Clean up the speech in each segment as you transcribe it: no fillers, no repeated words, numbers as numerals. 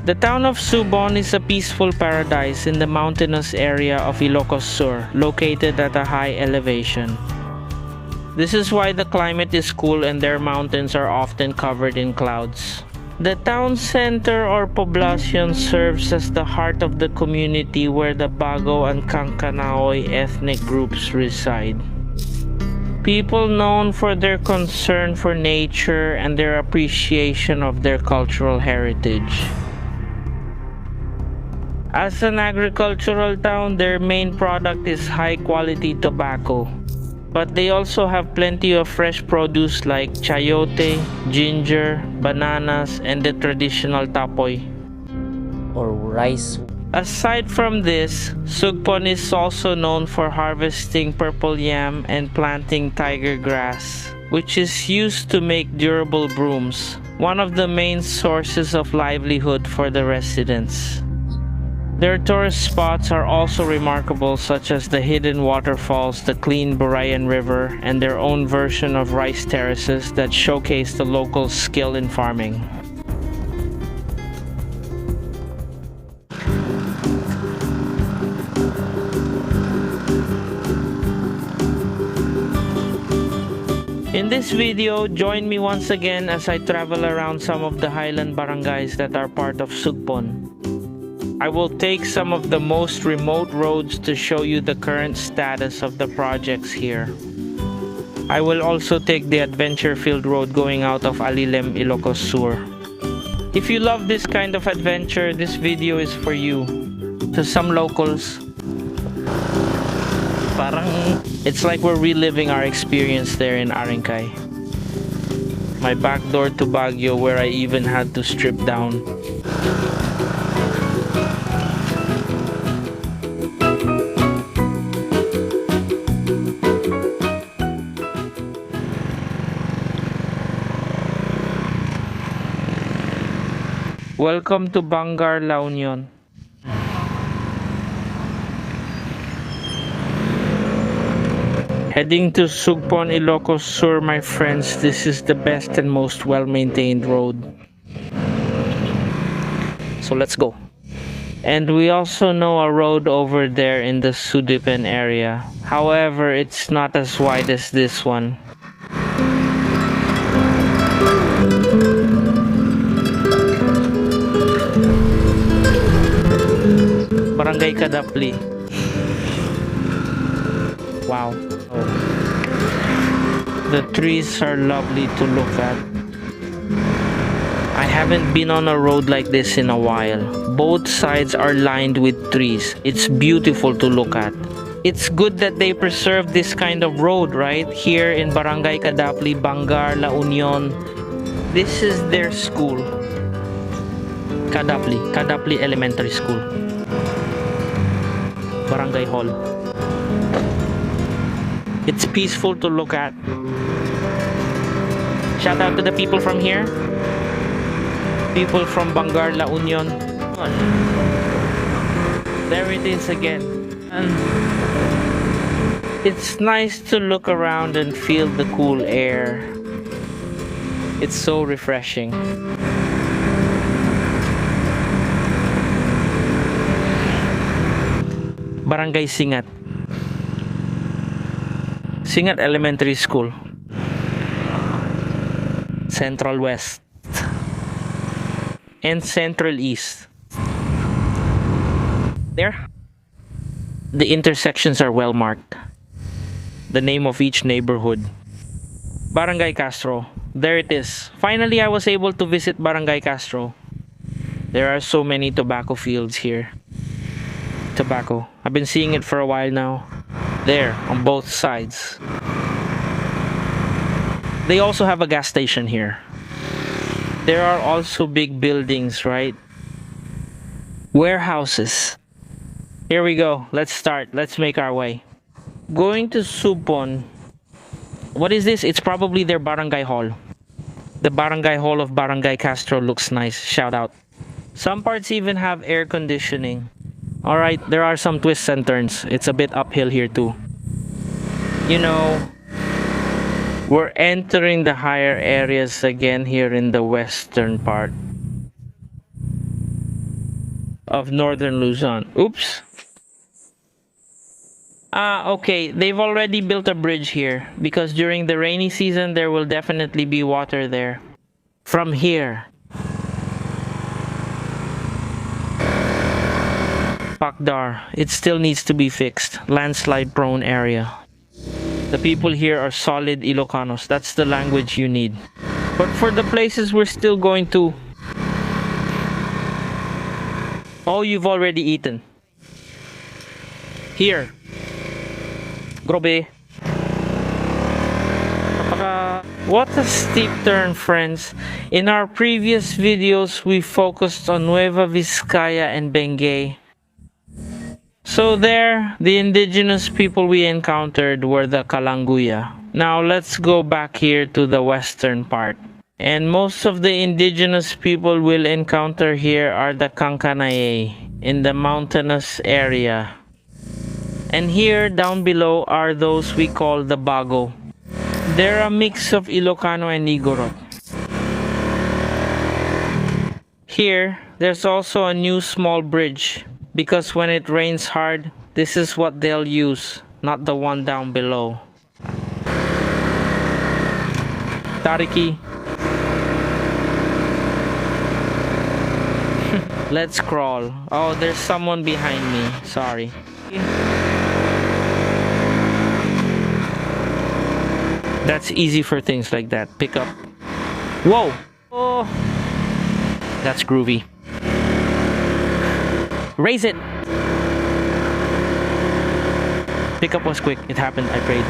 The town of Sugpon is a peaceful paradise in the mountainous area of Ilocos Sur, located at a high elevation. This is why the climate is cool and their mountains are often covered in clouds. The town center or poblacion serves as the heart of the community where the Bago and Kankanaoy ethnic groups reside. People known for their concern for nature and their appreciation of their cultural heritage. As an agricultural town, their main product is high-quality tobacco. But they also have plenty of fresh produce like chayote, ginger, bananas, and the traditional tapoy, or rice. Aside from this, Sugpon is also known for harvesting purple yam and planting tiger grass, which is used to make durable brooms, one of the main sources of livelihood for the residents. Their tourist spots are also remarkable, such as the hidden waterfalls, the clean Amburayan River, and their own version of rice terraces that showcase the local skill in farming. In this video, join me once again as I travel around some of the highland barangays that are part of Sugpon. I will take some of the most remote roads to show you the current status of the projects here. I will also take the adventure-filled road going out of Alilem, Ilocos Sur. If you love this kind of adventure, this video is for you. To some locals, parang it's like we're reliving our experience there in Barangay. My back door to Baguio, where I even had to strip down. Welcome to Banggar, La Union. Heading to Sugpon, Ilocos Sur, my friends. This is the best and most well-maintained road. So let's go. And we also know a road over there in the Sugpon area. However, it's not as wide as this one. Barangay Kadapli. Wow. The trees are lovely to look at. I haven't been on a road like this in a while. Both sides are lined with trees. It's beautiful to look at. It's good that they preserve this kind of road, right? Here in Barangay Kadapli, Banggar, La Union. This is their school. Kadapli Elementary School. Barangay Hall. It's peaceful to look at. Shout out to the people from here. People from Banggar, La Union. There it is again. And it's nice to look around and feel the cool air. It's so refreshing. Barangay Singat. Singat Elementary School. Central West. And Central East. There. The intersections are well marked. The name of each neighborhood. Barangay Castro. There it is. Finally, I was able to visit Barangay Castro. There are so many tobacco fields here. Tobacco. I've been seeing it for a while now. There, on both sides. They also have a gas station here. There are also big buildings, right? Warehouses. Here we go. Let's start. Let's make our way. Going to Sugpon. What is this? It's probably their barangay hall. The barangay hall of Barangay Castro looks nice. Shout out. Some parts even have air conditioning. Alright, there are some twists and turns. It's a bit uphill here too. You know, we're entering the higher areas again here in the western part. of northern Luzon. Oops. Okay, they've already built a bridge here because during the rainy season there will definitely be water there. From here, Pakdar, it still needs to be fixed. Landslide prone area. The people here are solid Ilocanos. That's the language you need. But for the places we're still going to... Oh, you've already eaten. Here. Grobe. What a steep turn, friends. In our previous videos, we focused on Nueva Vizcaya and Bangay. So there, the indigenous people we encountered were the Kalanguya. Now let's go back here to the western part. And most of the indigenous people we'll encounter here are the Kankanaye in the mountainous area. And here down below are those we call the Bago. They're a mix of Ilocano and Igorot. Here, there's also a new small bridge because when it rains hard, this is what they'll use, not the one down below. Tariki. Let's crawl. Oh, there's someone behind me. Sorry. That's easy for things like that. Pick up. Whoa! Oh! That's groovy. Raise it! Pick up was quick. It happened. I prayed.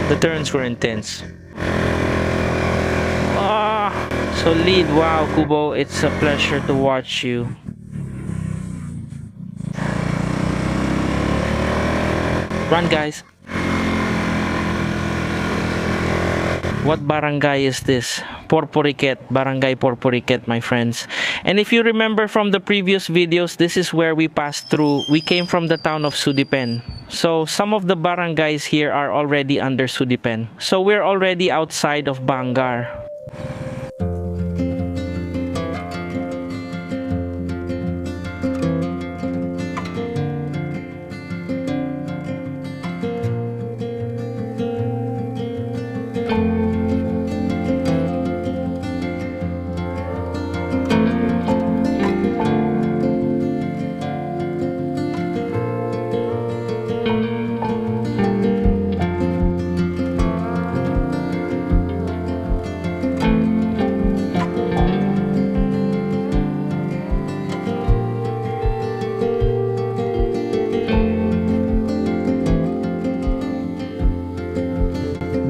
The turns were intense. Ah! So lead. Wow, Kubo. It's a pleasure to watch you. Run, guys. What barangay is this? Porporiquet, Barangay Porporiquet, my friends. And if you remember from the previous videos, this is where we passed through. We came from the town of Sudipen. So some of the barangays here are already under Sudipen. So we're already outside of Banggar.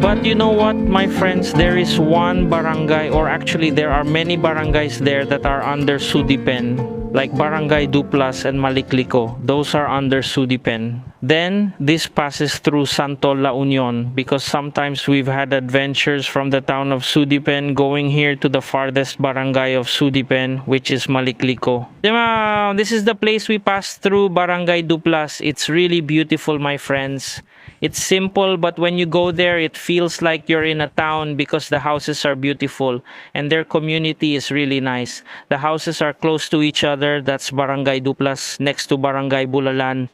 But you know what, my friends, there is one barangay, or actually there are many barangays there that are under Sudipen, like Barangay Duplas and Malikliko. Those are under Sudipen. Then this passes through Santo La Union because sometimes we've had adventures from the town of Sudipen going here to the farthest barangay of Sudipen, which is Malikliko. This is the place we passed through, Barangay Duplas. It's really beautiful, my friends. It's simple, but when you go there, it feels like you're in a town because the houses are beautiful and their community is really nice. The houses are close to each other. That's Barangay Duplas next to Barangay Bulalan.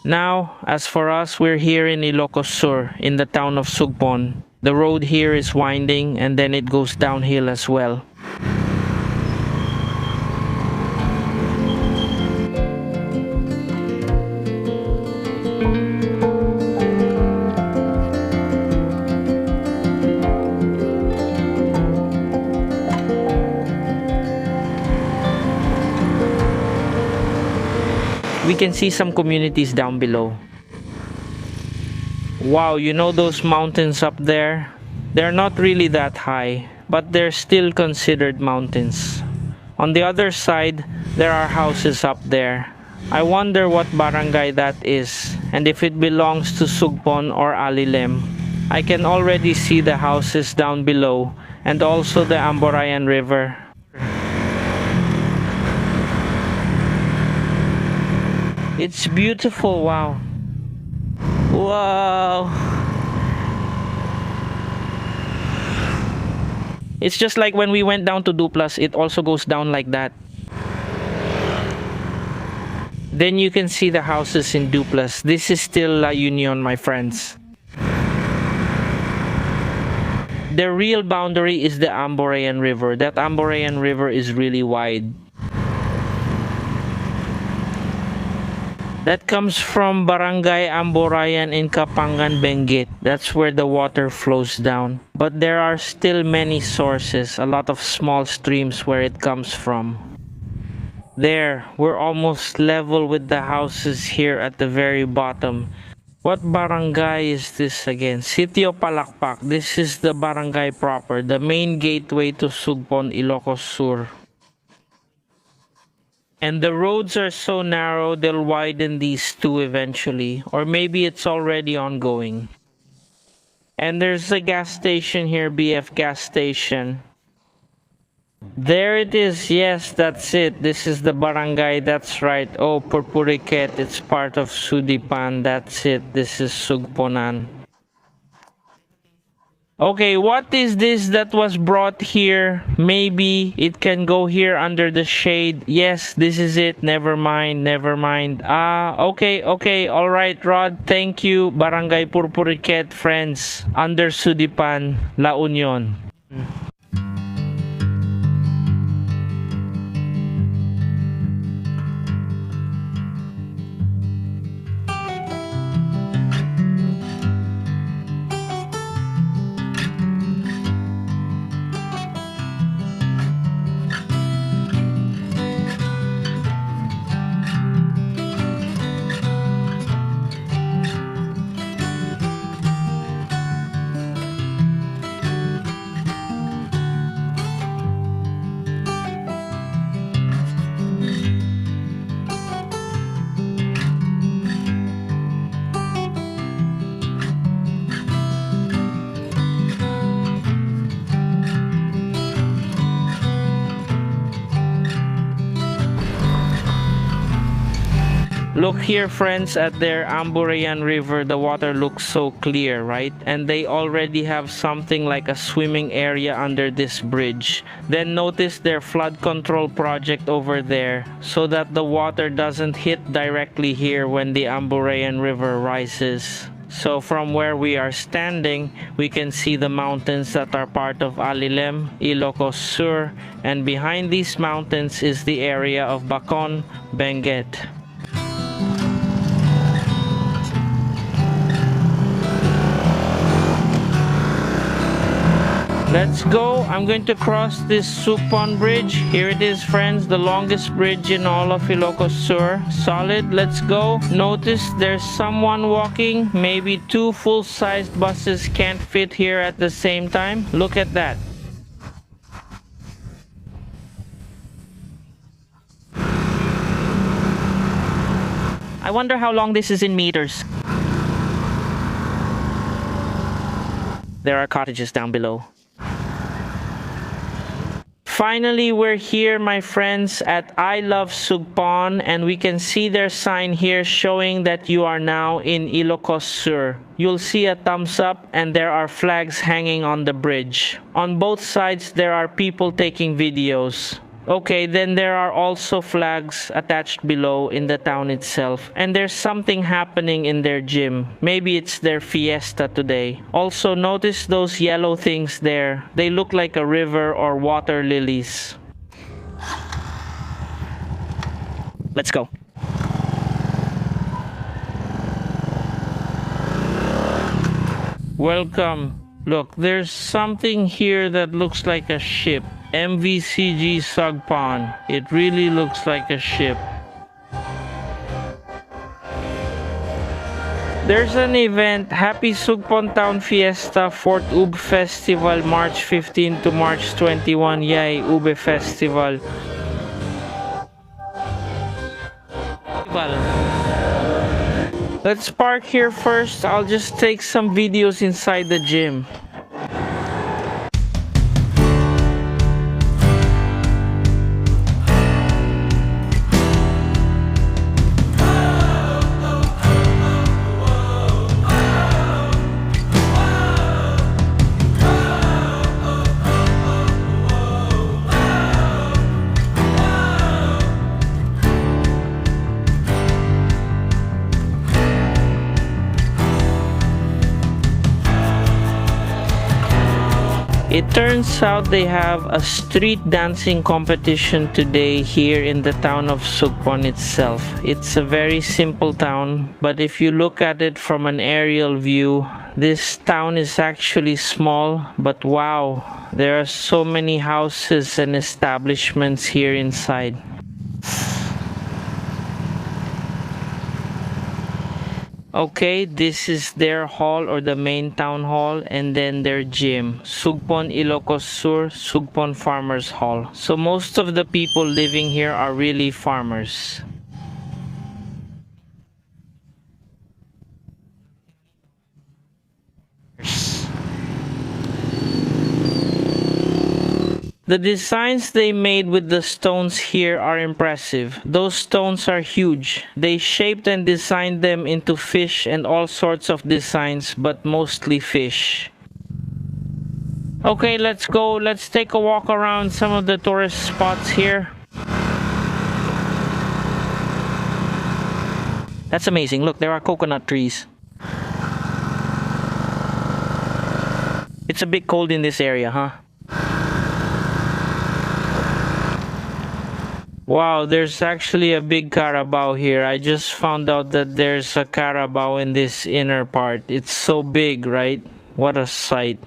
Now, as for us, we're here in Ilocos Sur, in the town of Sugpon. The road here is winding and then it goes downhill as well. We can see some communities down below. Wow, you know those mountains up there? They're not really that high, but they're still considered mountains. On the other side, there are houses up there. I wonder what barangay that is, and if it belongs to Sugpon or Alilem. I can already see the houses down below, and also the Amburayan River. It's beautiful, wow. Wow. It's just like when we went down to Duplas, it also goes down like that. Then you can see the houses in Duplas. This is still La Union, my friends. The real boundary is the Amburayan River. That Amburayan River is really wide. That comes from Barangay Amburayan in Kapangan, Benguet. That's where the water flows down. But there are still many sources, a lot of small streams where it comes from. There, we're almost level with the houses here at the very bottom. What barangay is this again? Sitio Palakpak. This is the barangay proper, the main gateway to Sugpon, Ilocos Sur. And the roads are so narrow, they'll widen these two eventually. Or maybe it's already ongoing. And there's a gas station here, BF gas station. There it is. Yes, that's it. This is the barangay. That's right. Oh, Purpuriket. It's part of Sudipan. That's it. This is Sugponan. Okay, what is this that was brought here? Maybe it can go here under the shade. Yes, this is it. Never mind, never mind. Okay, all right, Rod. Thank you. Barangay Purpuriket, friends. Under Sudipan, La Union. Look here, friends, at their Amburayan River. The water looks so clear, right? And they already have something like a swimming area under this bridge. Then notice their flood control project over there so that the water doesn't hit directly here when the Amburayan River rises. So from where we are standing, we can see the mountains that are part of Alilem, Ilocos Sur, and behind these mountains is the area of Bacon, Benguet. Let's go. I'm going to cross this Sugpon bridge. Here it is, friends, the longest bridge in all of Ilocos Sur. Solid. Let's go. Notice there's someone walking. Maybe two full-sized buses can't fit here at the same time. Look at that. I wonder how long this is in meters. There are cottages down below. Finally, we're here, my friends, at I Love Sugpon, and we can see their sign here showing that you are now in Ilocos Sur. You'll see a thumbs up and there are flags hanging on the bridge. On both sides, there are people taking videos. Okay, then there are also flags attached below in the town itself. And there's something happening in their gym. Maybe it's their fiesta today. Also, notice those yellow things there. They look like a river or water lilies. Let's go. Welcome. Look, there's something here that looks like a ship. MVCG Sugpon. It really looks like a ship. There's an event, Happy Sugpon Town Fiesta, 4th Ube Festival, March 15 to March 21. Yay, Ube Festival. Let's park here first. I'll just take some videos inside the gym. It turns out they have a street dancing competition today here in the town of Sugpon itself. It's a very simple town, but if you look at it from an aerial view, this town is actually small, but wow, there are so many houses and establishments here inside. Okay, this is their hall or the main town hall, and then their gym. Sugpon Ilocos Sur, Sugpon Farmers Hall. So most of the people living here are really farmers. The designs they made with the stones here are impressive. Those stones are huge. They shaped and designed them into fish and all sorts of designs, but mostly fish. Okay, let's go. Let's take a walk around some of the tourist spots here. That's amazing. Look, there are coconut trees. It's a bit cold in this area, huh? Wow, there's actually a big carabao here. I just found out that there's a carabao in this inner part. It's so big, right? What a sight.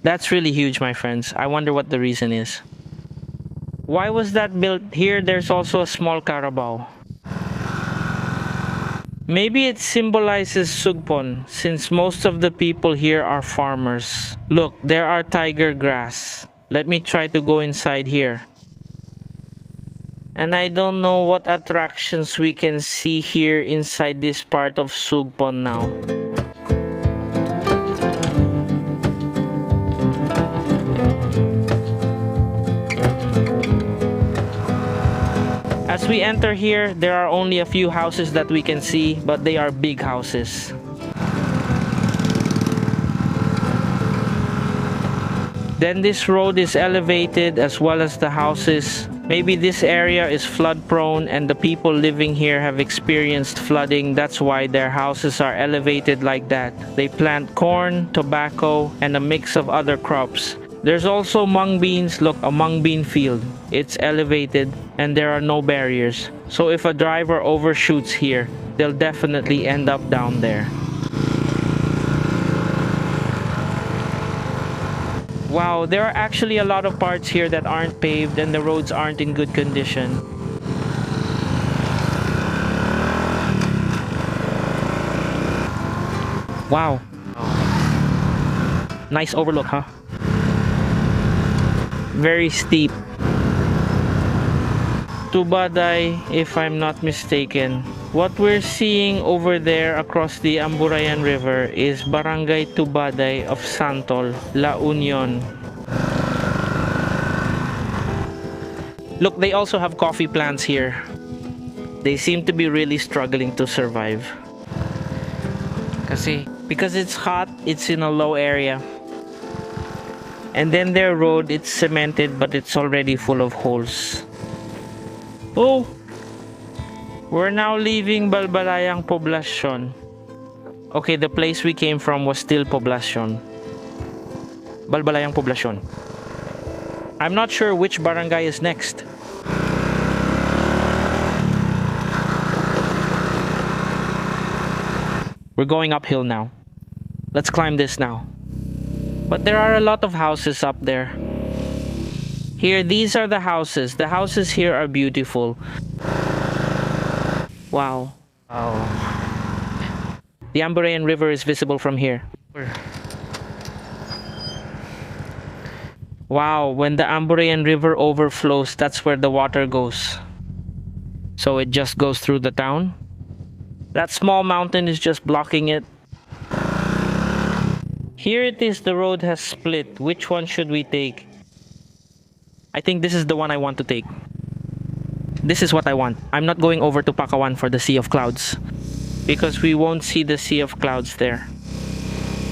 That's really huge, my friends. I wonder what the reason is. Why was that built here? There's also a small carabao. Maybe it symbolizes Sugpon, since most of the people here are farmers. Look, there are tiger grass. Let me try to go inside here. And I don't know what attractions we can see here inside this part of Sugpon now. As we enter here, there are only a few houses that we can see, but they are big houses. Then this road is elevated as well as the houses. Maybe this area is flood prone and the people living here have experienced flooding. That's why their houses are elevated like that. They plant corn, tobacco, and a mix of other crops. There's also mung beans. Look, a mung bean field. It's elevated and there are no barriers. So if a driver overshoots here, they'll definitely end up down there. Wow, there are actually a lot of parts here that aren't paved and the roads aren't in good condition. Wow. Nice overlook, huh? Very steep. Tubaday, if I'm not mistaken. What we're seeing over there across the Amburayan River is Barangay Tubaday of Santol, La Union. Look, they also have coffee plants here. They seem to be really struggling to survive. Because it's hot, it's in a low area. And then their road, it's cemented, but it's already full of holes. Oh! We're now leaving Balbalayang Poblacion. Okay, the place we came from was still Poblacion. Balbalayang Poblacion. I'm not sure which barangay is next. We're going uphill now. Let's climb this now. But there are a lot of houses up there. Here, these are the houses. The houses here are beautiful. Wow. The Amburayan River is visible from here. Wow, when the Amburayan River overflows, that's where the water goes. So it just goes through the town. That small mountain is just blocking it. Here it is, the road has split. Which one should we take? I think this is the one I want to take. This is what I want. I'm not going over to Pakawan for the Sea of Clouds, because we won't see the Sea of Clouds there.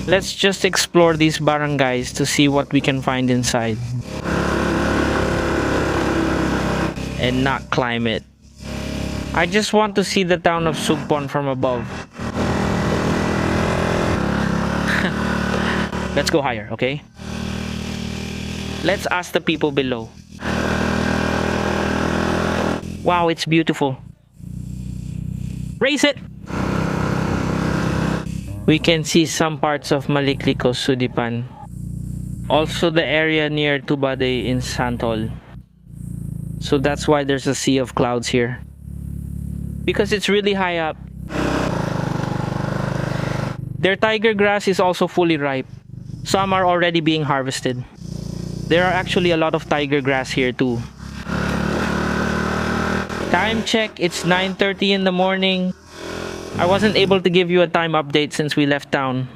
Let's just explore these barangays to see what we can find inside. And not climb it. I just want to see the town of Sugpon from above. Let's go higher, okay? Let's ask the people below. Wow, it's beautiful. Raise it! We can see some parts of Malikliko, Sudipan. Also the area near Tubade in Santol. So that's why there's a sea of clouds here. Because it's really high up. Their tiger grass is also fully ripe. Some are already being harvested. There are actually a lot of tiger grass here too. Time check, it's 9:30 in the morning. I wasn't able to give you a time update since we left town.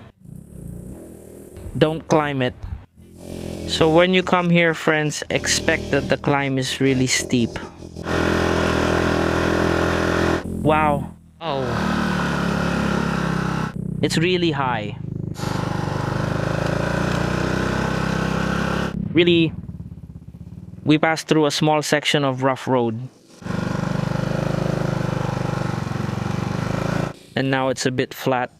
Don't climb it. So when you come here, friends, expect that the climb is really steep. Wow. Oh. It's really high. Really, we passed through a small section of rough road. And now it's a bit flat.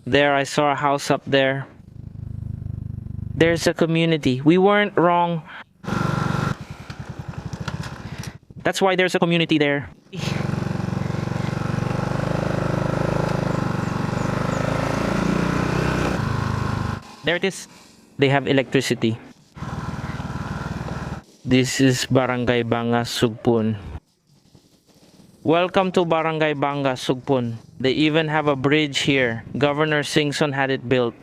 There, I saw a house up there. There's a community. We weren't wrong. That's why there's a community there. There it is. They have electricity. This is Barangay Banga, Sugpon. Welcome to Barangay Banga, Sugpon. They even have a bridge here. Governor Singson had it built.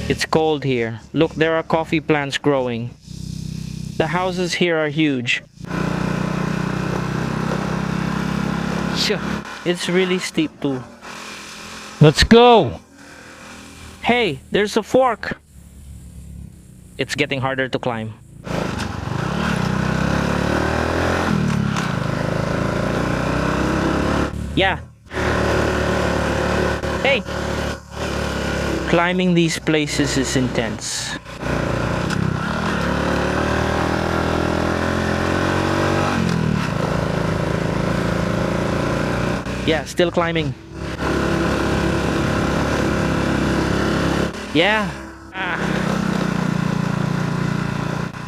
It's cold here. Look, there are coffee plants growing. The houses here are huge. It's really steep too. Let's go! Hey, there's a fork! It's getting harder to climb. Yeah. Hey! Climbing these places is intense. Yeah, still climbing. Yeah.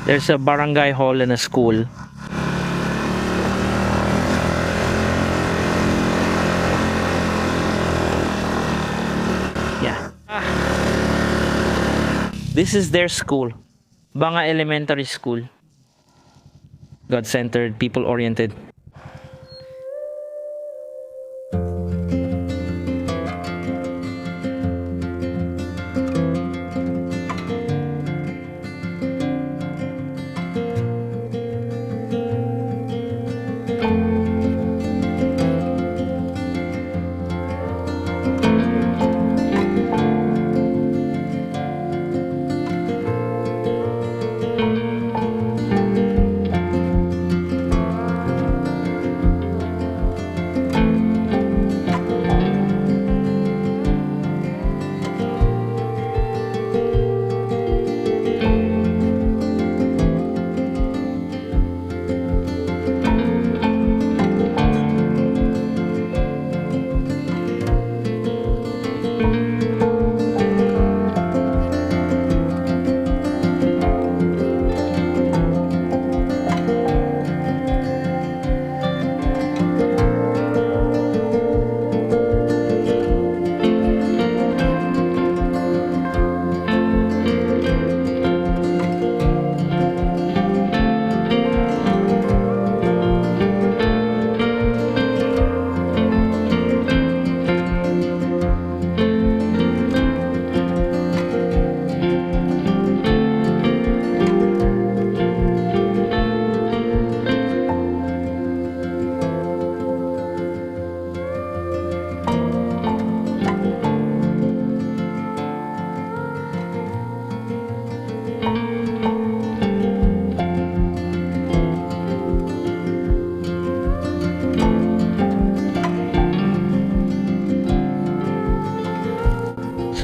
There's a barangay hall and a school. Yeah. This is their school. Banga Elementary School. God-centered, people-oriented.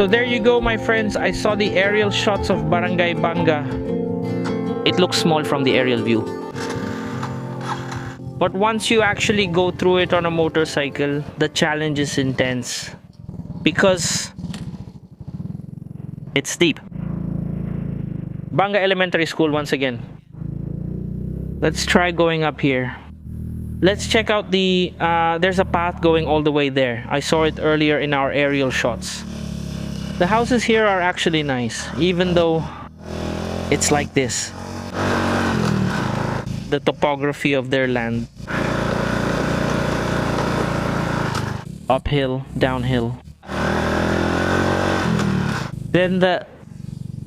So there you go, my friends. I saw the aerial shots of Barangay Banga. It looks small from the aerial view. But once you actually go through it on a motorcycle, the challenge is intense. Because it's steep. Banga Elementary School once again. Let's try going up here. Let's check out the... there's a path going all the way there. I saw it earlier in our aerial shots. The houses here are actually nice, even though it's like this. The topography of their land. Uphill, downhill. Then the...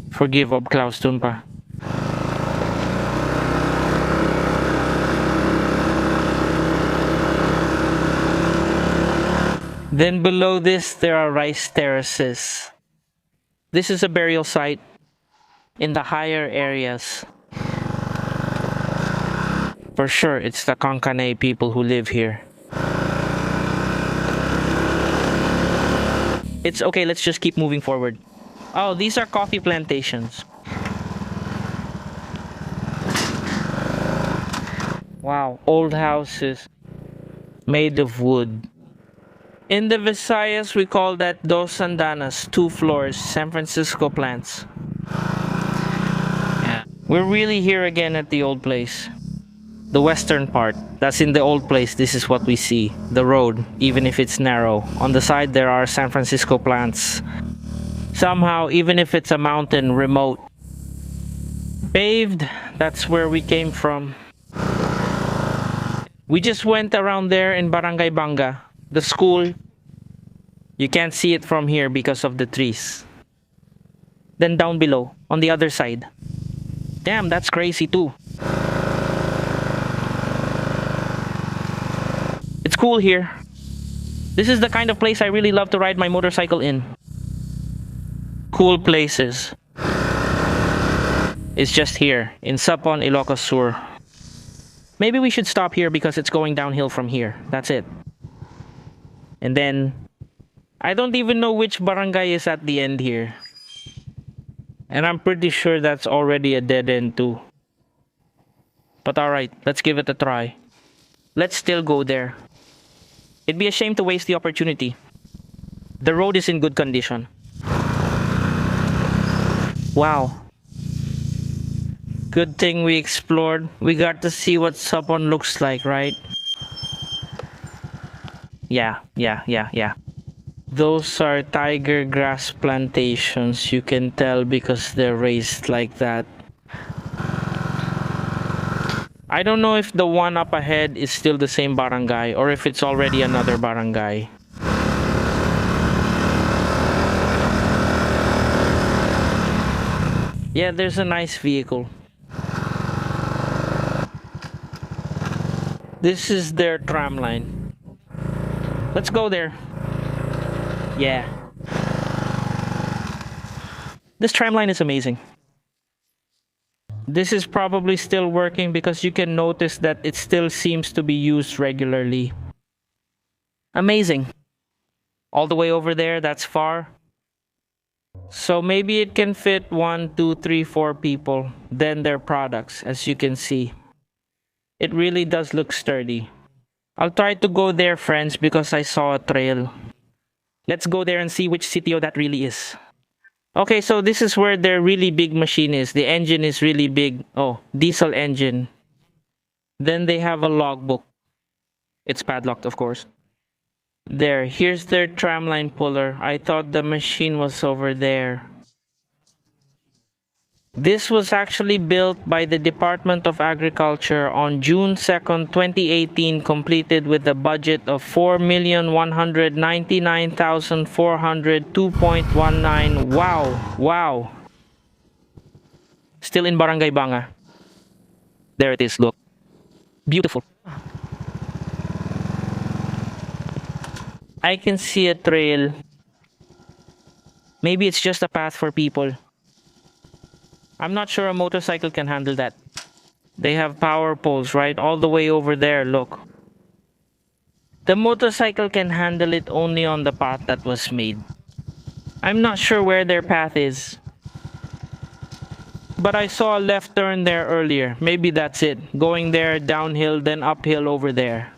Forgive ob Klaustun pa. Then below this, there are rice terraces. This is a burial site in the higher areas. For sure, it's the Konkane people who live here. It's okay, let's just keep moving forward. Oh, these are coffee plantations. Wow, old houses made of wood. In the Visayas, we call that dos andanas, 2 floors, San Francisco plants. Yeah. We're really here again at the old place. The western part, that's in the old place, this is what we see. The road, even if it's narrow. On the side, there are San Francisco plants. Somehow, even if it's a mountain, remote. Paved, that's where we came from. We just went around there in Barangay Banga. The school, you can't see it from here because of the trees. Then down below, on the other side. Damn, that's crazy too. It's cool here. This is the kind of place I really love to ride my motorcycle in. Cool places. It's just here, in Sugpon, Ilocos Sur. Maybe we should stop here because it's going downhill from here. That's it. And then, I don't even know which barangay is at the end here. And I'm pretty sure that's already a dead end too. But alright, let's give it a try. Let's still go there. It'd be a shame to waste the opportunity. The road is in good condition. Wow. Good thing we explored. We got to see what Sugpon looks like, right? Yeah. Those are tiger grass plantations. You can tell because they're raised like that. I don't know if the one up ahead is still the same barangay or if it's already another barangay. Yeah, there's a nice vehicle. This is their tramline. Let's go there. Yeah. This tramline is amazing. This is probably still working because you can notice that it still seems to be used regularly. Amazing. All the way over there, that's far. So maybe it can fit 1, 2, 3, 4 people. Then their products, as you can see. It really does look sturdy. I'll try to go there, friends, because I saw a trail. Let's go there and see which sitio that really is. Okay, so this is where their really big machine is. The engine is really big. Oh, diesel engine. Then they have a logbook. It's padlocked, of course. There, here's their tramline puller. I thought the machine was over there. This was actually built by the Department of Agriculture on June 2nd, 2018, completed with a budget of 4,199,402.19. Wow. Still in Barangay Banga. There it is, look. Beautiful. I can see a trail. Maybe it's just a path for people. I'm not sure a motorcycle can handle that. They have power poles right all the way over there, look. The motorcycle can handle it only on the path that was made. I'm not sure where their path is. But I saw a left turn there earlier. Maybe that's it. Going there, downhill, then uphill over there.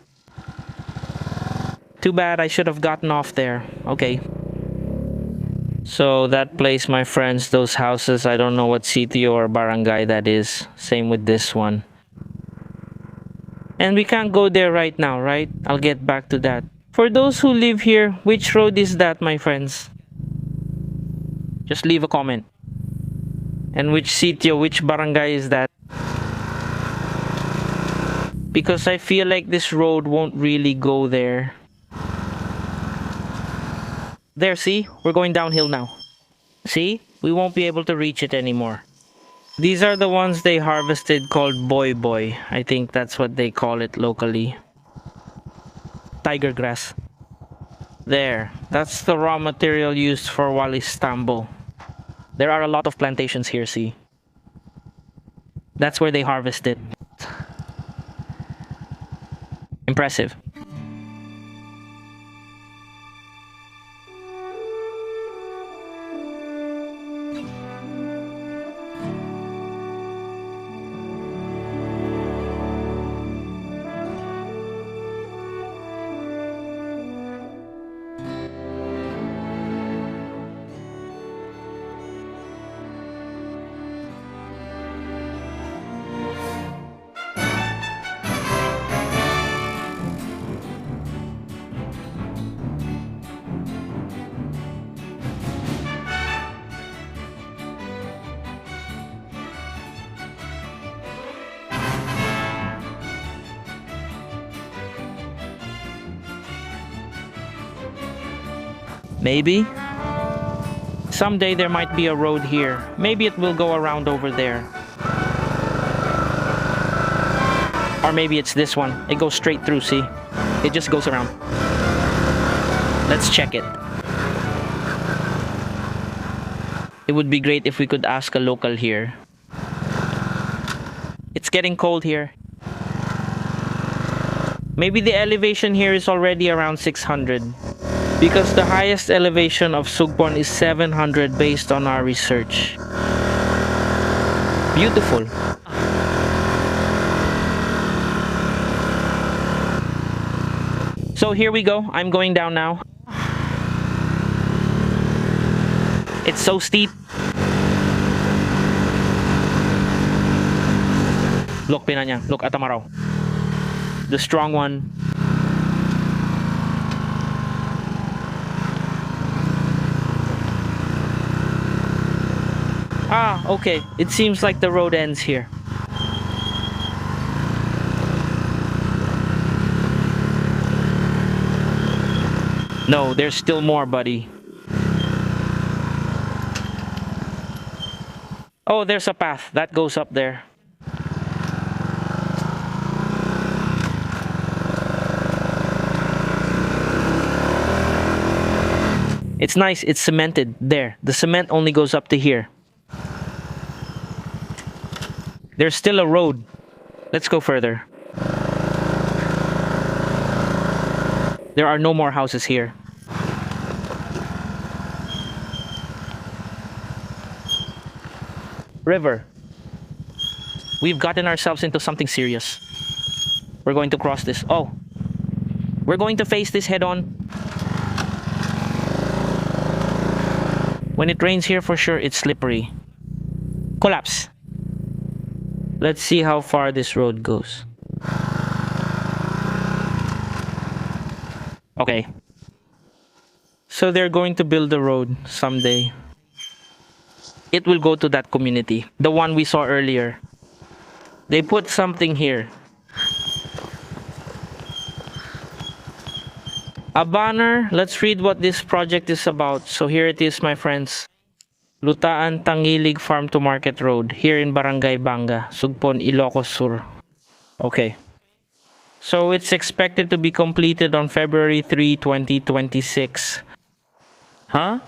Too bad, I should have gotten off there. Okay. So that place, my friends, those houses, I don't know what sitio or barangay that is. Same with this one. And we can't go there right now, right? I'll get back to that. For those who live here, which road is that, my friends? Just leave a comment. And which sitio, which barangay is that? Because I feel like this road won't really go there. There, see? We're going downhill now. See? We won't be able to reach it anymore. These are the ones they harvested called boy boy. I think that's what they call it locally. Tiger grass. There. That's the raw material used for Walis Tambo. There are a lot of plantations here, see? That's where they harvest it. Impressive. Maybe. Someday there might be a road here. Maybe it will go around over there. Or maybe it's this one. It goes straight through, see? It just goes around. Let's check it. It would be great if we could ask a local here. It's getting cold here. Maybe the elevation here is already around 600. Because the highest elevation of Sugpon is 700 based on our research. Beautiful. So here we go. I'm going down now. It's so steep. Look, Pinanya. Look, Atamaraw. The strong one. Ah, okay. It seems like the road ends here. No, there's still more, buddy. Oh, there's a path. That goes up there. It's nice. It's cemented. There. The cement only goes up to here. There's still a road. Let's go further. There are no more houses here. River. We've gotten ourselves into something serious. We're going to cross this. Oh. We're going to face this head on. When it rains here, for sure, it's slippery. Collapse. Let's see how far this road goes. Okay. So they're going to build a road someday. It will go to that community, the one we saw earlier. They put something here. A banner. Let's read what this project is about. So here it is, my friends. Lutaan Tangilig Farm to Market Road, here in Barangay Banga, Sugpon, Ilocos Sur. Okay. So it's expected to be completed on February 3, 2026. Huh?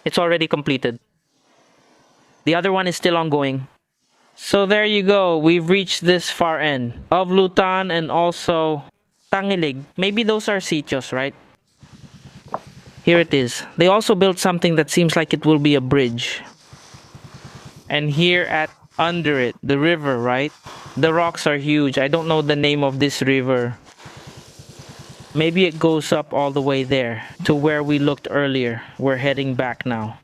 It's already completed. The other one is still ongoing. So there you go. We've reached this far end of Lutan and also Tangilig. Maybe those are Sitios, right? Here it is. They also built something that seems like it will be a bridge. And here at under it, the river, right? The rocks are huge. I don't know the name of this river. Maybe it goes up all the way there to where we looked earlier. We're heading back now.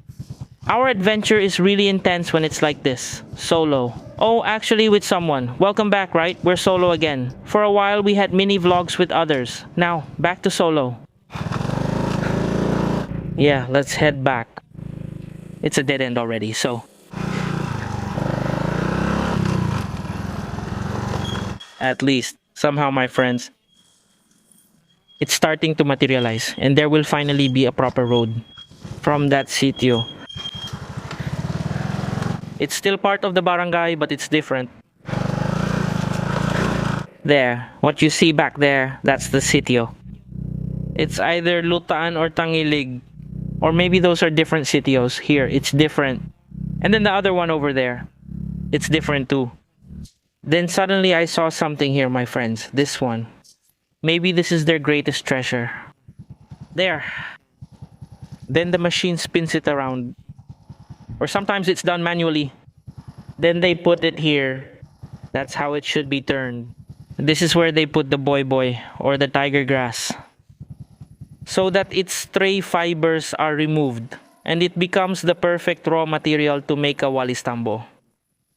Our adventure is really intense when it's like this. Solo. Oh, actually with someone. Welcome back, right? We're solo again. For a while we had mini vlogs with others. Now, back to solo. Yeah, let's head back. It's a dead end already, so. At least, somehow my friends, it's starting to materialize and there will finally be a proper road from that sitio. It's still part of the barangay, but it's different. There, what you see back there, that's the sitio. It's either Lutaan or Tangilig, or maybe those are different sitios. Here, it's different. And then the other one over there, it's different too. Then suddenly I saw something here, my friends. This one. Maybe this is their greatest treasure. There. Then the machine spins it around. Or sometimes it's done manually. Then they put it here. That's how it should be turned. This is where they put the boy or the tiger grass. So that its stray fibers are removed. And it becomes the perfect raw material to make a walis tambo.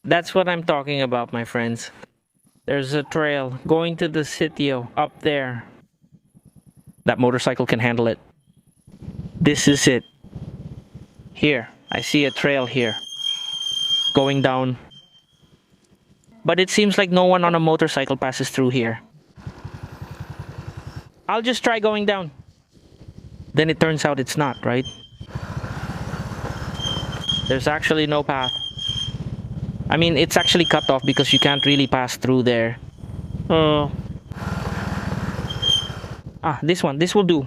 That's what I'm talking about, my friends. There's a trail going to the sitio up there. That motorcycle can handle it. This is it. Here, I see a trail here. Going down. But it seems like no one on a motorcycle passes through here. I'll just try going down. Then it turns out it's not, right? There's actually no path. I mean, it's actually cut off because you can't really pass through there. This one. This will do.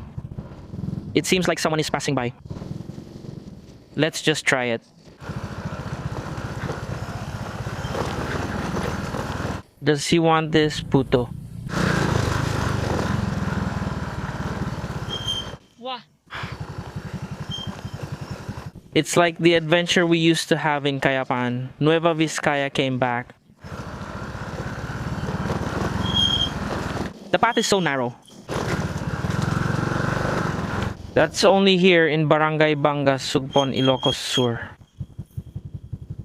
It seems like someone is passing by. Let's just try it. Does he want this, puto? It's like the adventure we used to have in Cayapan. Nueva Vizcaya came back. The path is so narrow. That's only here in Barangay Banga, Sugpon, Ilocos Sur.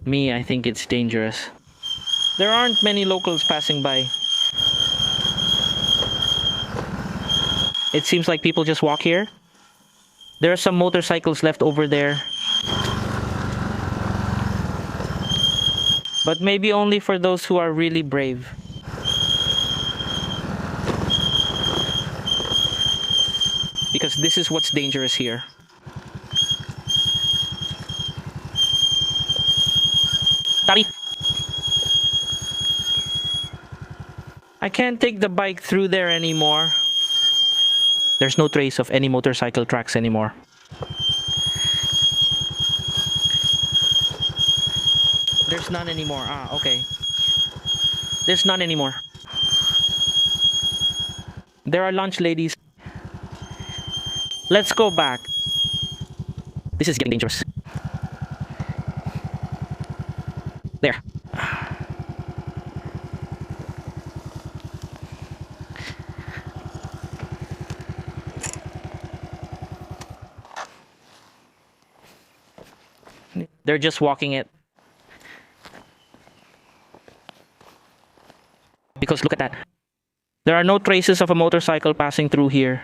Me, I think it's dangerous. There aren't many locals passing by. It seems like people just walk here. There are some motorcycles left over there. But maybe only for those who are really brave. Because this is what's dangerous here. Tari! I can't take the bike through there anymore. There's no trace of any motorcycle tracks anymore. There's none anymore. Okay. There's none anymore. There are lunch ladies. Let's go back. This is getting dangerous. There. They're just walking it. Because look at that. There are no traces of a motorcycle passing through here.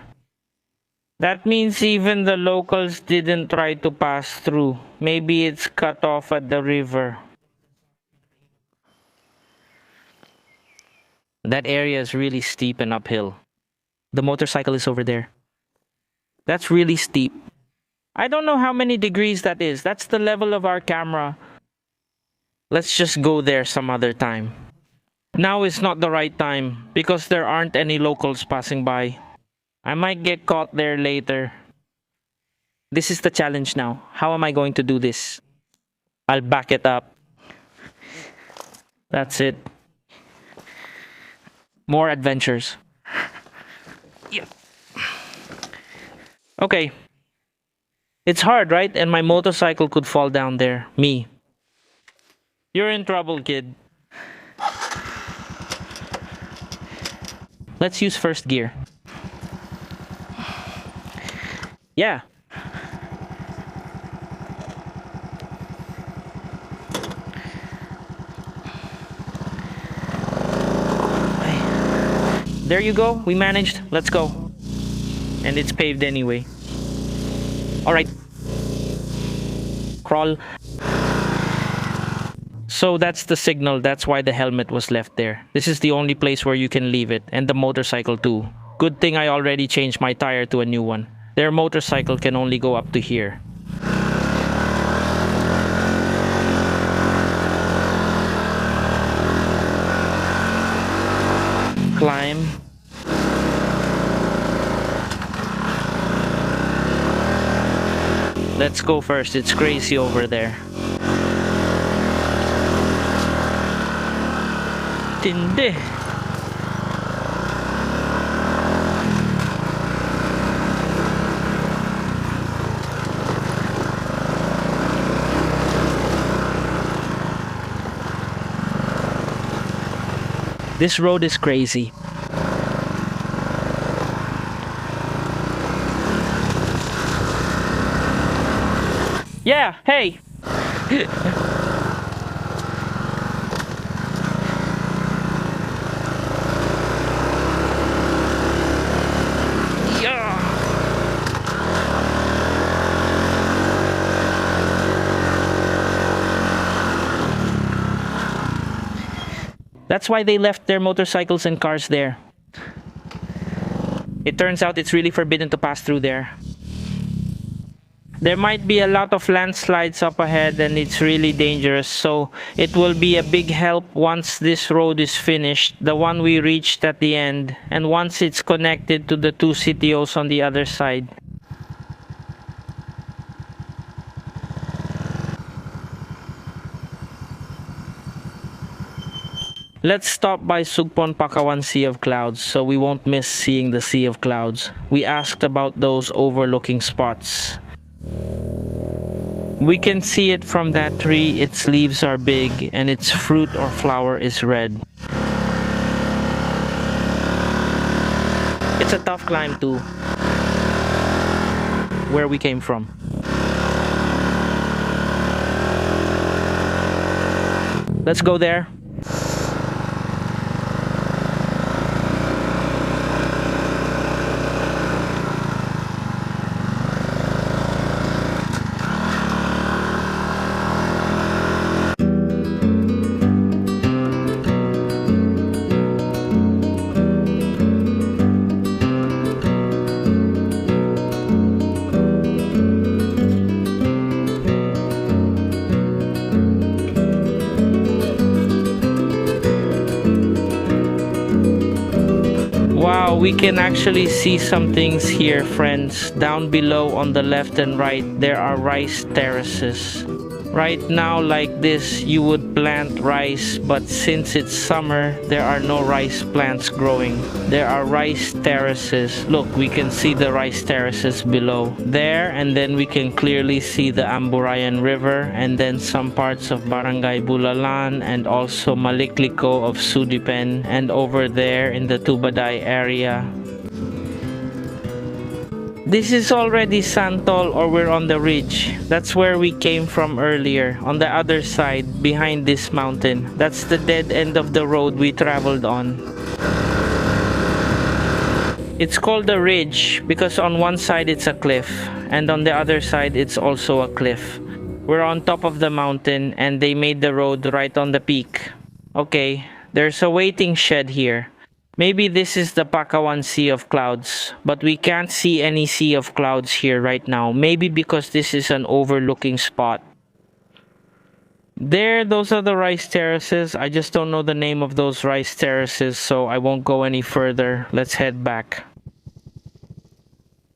That means even the locals didn't try to pass through. Maybe it's cut off at the river. That area is really steep and uphill. The motorcycle is over there. That's really steep. I don't know how many degrees that is. That's the level of our camera. Let's just go there some other time. Now is not the right time because there aren't any locals passing by. I might get caught there later. This is the challenge now. How am I going to do this? I'll back it up. That's it. More adventures. Yeah. Okay. It's hard, right? And my motorcycle could fall down there. Me. You're in trouble, kid. Let's use first gear. Yeah. There you go. We managed. Let's go. And it's paved anyway. Alright. Crawl. So that's the signal. That's why the helmet was left there. This is the only place where you can leave it. And the motorcycle too. Good thing I already changed my tire to a new one. Their motorcycle can only go up to here. Climb. Let's go first. It's crazy over there. Tindi. This road is crazy. Yeah, hey. Yeah. That's why they left their motorcycles and cars there. It turns out it's really forbidden to pass through there. There might be a lot of landslides up ahead and it's really dangerous, so it will be a big help once this road is finished, the one we reached at the end, and once it's connected to the two sitios on the other side. Let's stop by Sugpon Pakawan Sea of Clouds so we won't miss seeing the Sea of Clouds. We asked about those overlooking spots. We can see it from that tree. Its leaves are big and its fruit or flower is red. It's a tough climb too, where we came from. Let's go there. Wow, we can actually see some things here, friends. Down below on the left and right, there are rice terraces. Right now, like this, you would plant rice, but since it's summer, there are no rice plants growing. There are rice terraces. Look, we can see the rice terraces below there, and then we can clearly see the Amburayan River, and then some parts of Barangay Bulalan, and also Malikliko of Sudipen, and over there in the Tubaday area. This is already Santol, or we're on the ridge. That's where we came from earlier, on the other side, behind this mountain. That's the dead end of the road we traveled on. It's called a ridge because on one side it's a cliff, and on the other side it's also a cliff. We're on top of the mountain and they made the road right on the peak. Okay, there's a waiting shed here. Maybe this is the Pakawan Sea of Clouds, but we can't see any Sea of Clouds here right now. Maybe because this is an overlooking spot. There, those are the rice terraces. I just don't know the name of those rice terraces, so I won't go any further. Let's head back.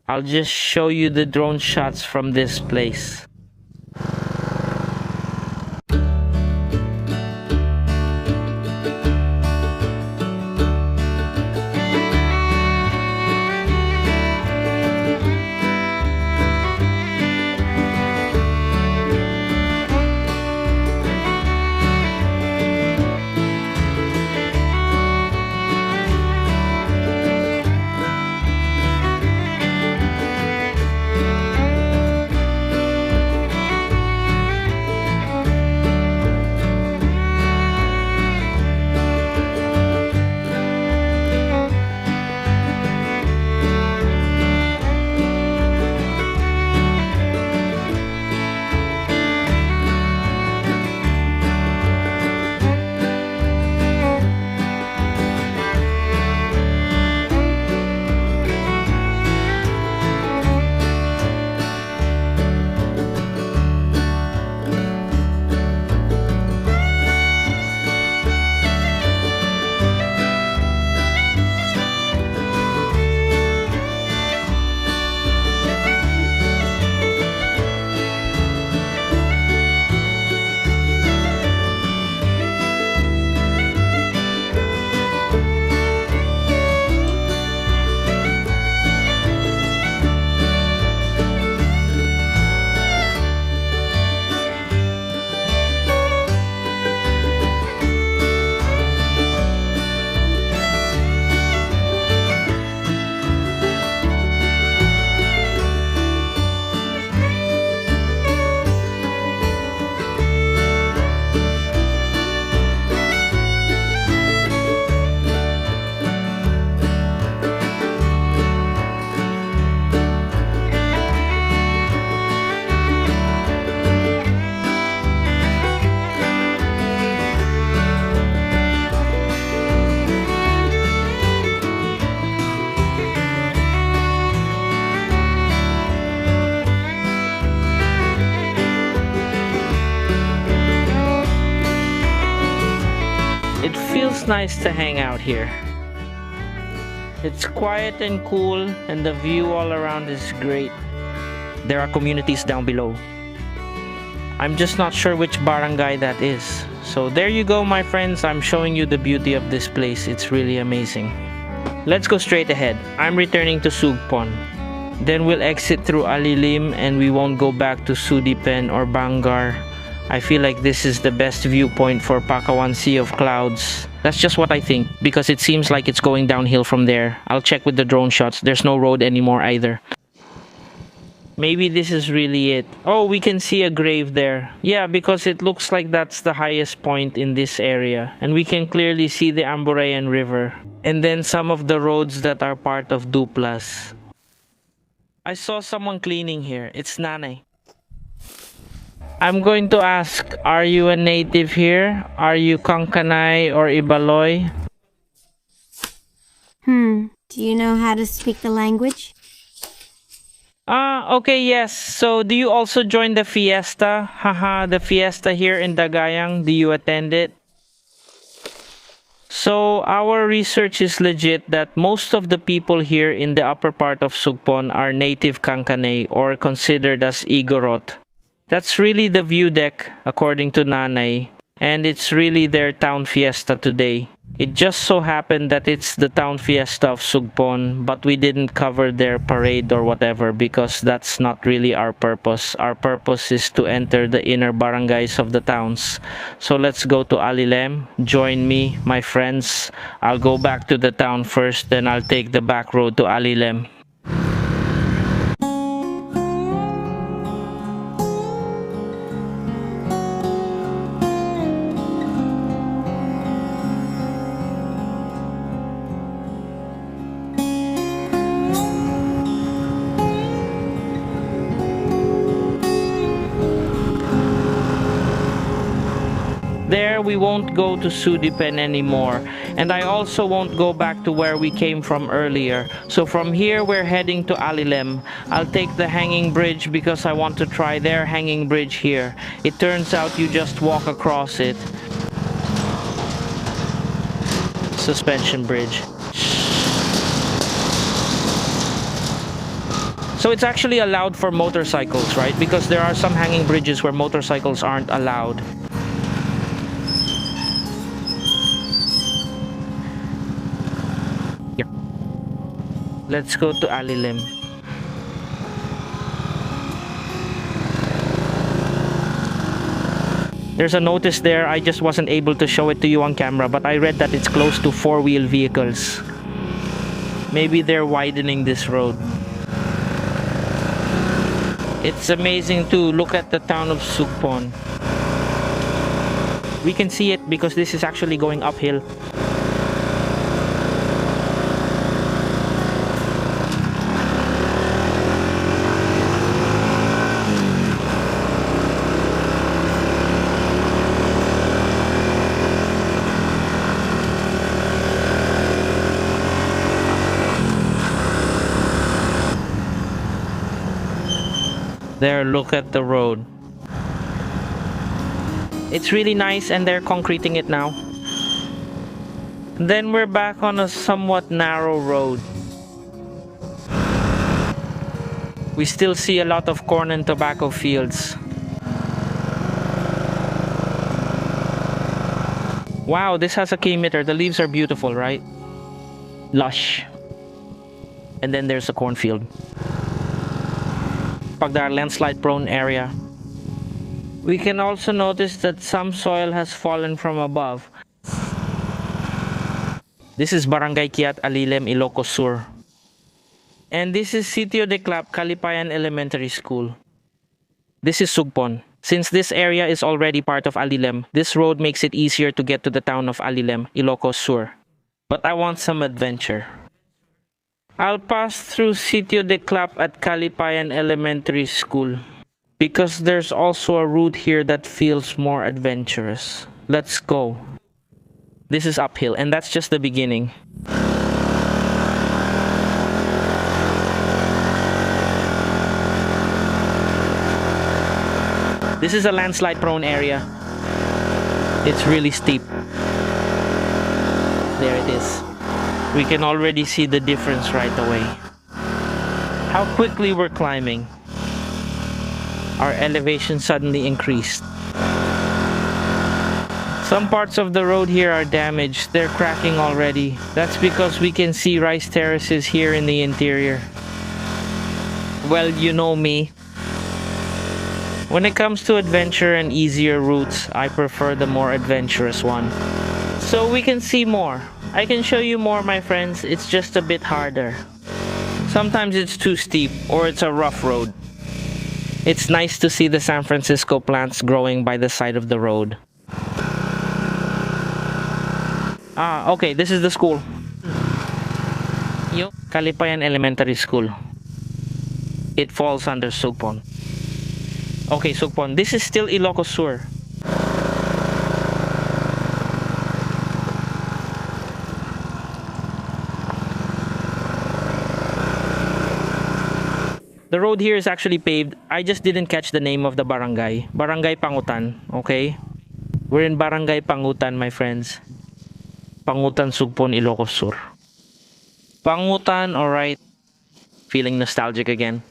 I'll just show you the drone shots from this place. It feels nice to hang out here. It's quiet and cool, and the view all around is great. There are communities down below. I'm just not sure which barangay that is. So there you go, my friends. I'm showing you the beauty of this place. It's really amazing. Let's go straight ahead. I'm returning to Sugpon. Then we'll exit through Alilem and we won't go back to Sudipen or Banggar. I feel like this is the best viewpoint for Pakawan Sea of Clouds. That's just what I think, because it seems like it's going downhill from there. I'll check with the drone shots. There's no road anymore either. Maybe this is really it. Oh, we can see a grave there. Yeah, because it looks like that's the highest point in this area. And we can clearly see the Amburayan River. And then some of the roads that are part of Duplas. I saw someone cleaning here. It's Nanay. I'm going to ask, are you a native here? Are you Kankanay or Ibaloy? Do you know how to speak the language? Okay, yes. So, do you also join the fiesta? Haha, the fiesta here in Dagayang. Do you attend it? So, our research is legit that most of the people here in the upper part of Sugpon are native Kankanay or considered as Igorot. That's really the view deck, according to Nanay, and it's really their town fiesta today. It just so happened that it's the town fiesta of Sugpon, but we didn't cover their parade or whatever because that's not really our purpose. Our purpose is to enter the inner barangays of the towns. So let's go to Alilem. Join me, my friends. I'll go back to the town first, then I'll take the back road to Alilem. There we won't go to Sudipen anymore, and I also won't go back to where we came from earlier. So from here we're heading to Alilem. I'll take the hanging bridge because I want to try their hanging bridge here. It turns out you just walk across it. Suspension bridge. So it's actually allowed for motorcycles, right? Because there are some hanging bridges where motorcycles aren't allowed. Let's go to Alilem. There's a notice there. I just wasn't able to show it to you on camera, but I read that it's close to four-wheel vehicles. Maybe they're widening this road. It's amazing to look at the town of Sugpon. We can see it because this is actually going uphill. There, look at the road. It's really nice and they're concreting it now. Then we're back on a somewhat narrow road. We still see a lot of corn and tobacco fields. Wow, this has a K-meter. The leaves are beautiful, right? Lush. And then there's a cornfield. Pagdar, landslide prone area. We can also notice that some soil has fallen from above. This is Barangay Kiat Alilem, Ilocos Sur. And this is Sitio de Clap, Calipayan Elementary School. This is Sugpon. Since this area is already part of Alilem, this road makes it easier to get to the town of Alilem, Ilocos Sur. But I want some adventure. I'll pass through Sitio de Clap at Calipayan Elementary School because there's also a route here that feels more adventurous. Let's go. This is uphill and that's just the beginning. This is a landslide prone area. It's really steep. There it is. We can already see the difference right away. How quickly we're climbing. Our elevation suddenly increased. Some parts of the road here are damaged. They're cracking already. That's because we can see rice terraces here in the interior. Well, you know me. When it comes to adventure and easier routes, I prefer the more adventurous one. So we can see more. I can show you more, my friends. It's just a bit harder. Sometimes it's too steep or it's a rough road. It's nice to see the San Francisco plants growing by the side of the road. Ah, okay, this is the school. Kalipayan Elementary School. It falls under Sugpon. Okay, Sugpon. This is still Ilocos Sur. The road here is actually paved. I just didn't catch the name of the barangay. Barangay Pangutan, okay? We're in Barangay Pangutan, my friends. Pangutan, Sugpon, Ilocos Sur. Pangutan, alright. Feeling nostalgic again.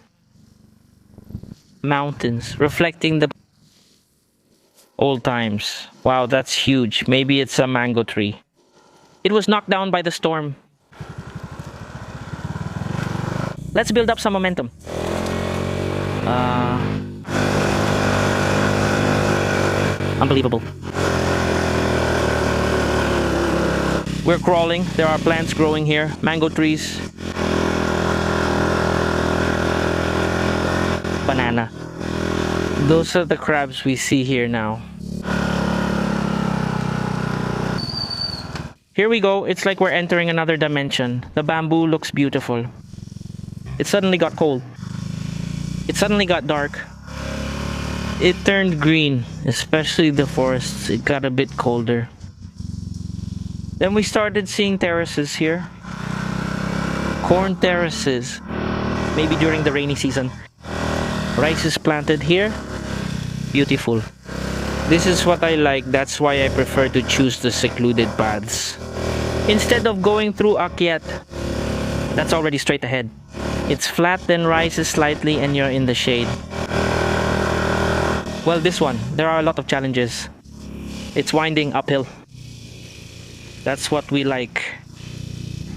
Mountains, reflecting the old times. Wow, that's huge. Maybe it's a mango tree. It was knocked down by the storm. Let's build up some momentum. Unbelievable. We're crawling. There are plants growing here. Mango trees. Banana. Those are the crabs we see here now. Here we go. It's like we're entering another dimension. The bamboo looks beautiful. It suddenly got cold. It suddenly got dark. It turned green, especially the forests. It got a bit colder. Then we started seeing terraces here. Corn terraces. Maybe during the rainy season. Rice is planted here. Beautiful. This is what I like. That's why I prefer to choose the secluded paths. Instead of going through Akyat. That's already straight ahead. It's flat, then rises slightly, and you're in the shade. Well, this one, there are a lot of challenges. It's winding uphill. That's what we like.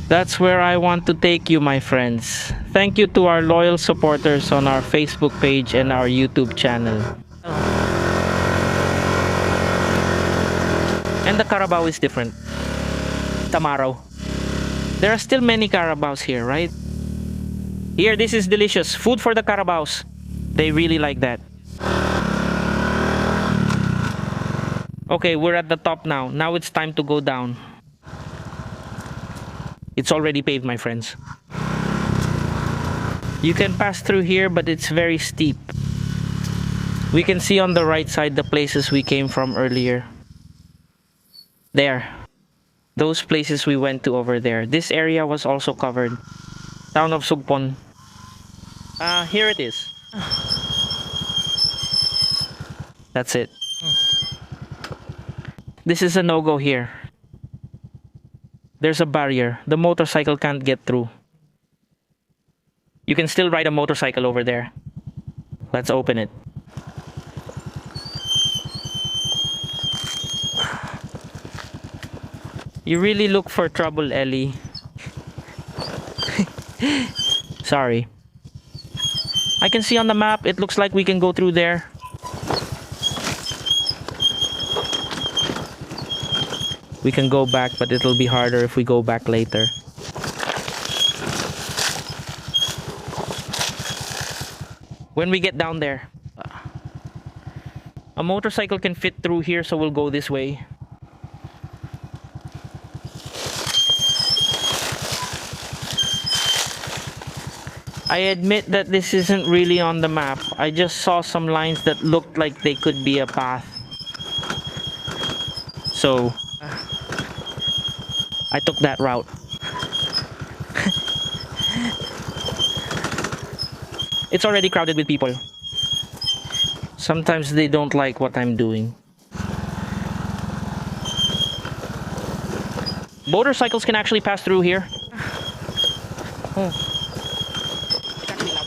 That's where I want to take you, my friends. Thank you to our loyal supporters on our Facebook page and our YouTube channel. And the carabao is different. Tamaro. There are still many carabaos here, right? Here, this is delicious. Food for the carabaos. They really like that. Okay, we're at the top now. Now it's time to go down. It's already paved, my friends. You can pass through here, but it's very steep. We can see on the right side the places we came from earlier. There. Those places we went to over there. This area was also covered. Town of Sugpon. Here it is. That's it. This is a no-go here. There's a barrier. The motorcycle can't get through. You can still ride a motorcycle over there. Let's open it. You really look for trouble, Ellie. Sorry. I can see on the map, it looks like we can go through there. We can go back, but it'll be harder if we go back later. When we get down there, a motorcycle can fit through here, so we'll go this way. I admit that this isn't really on the map. I just saw some lines that looked like they could be a path. So, I took that route. It's already crowded with people. Sometimes they don't like what I'm doing. Motorcycles can actually pass through here. Oh. It's actually loud.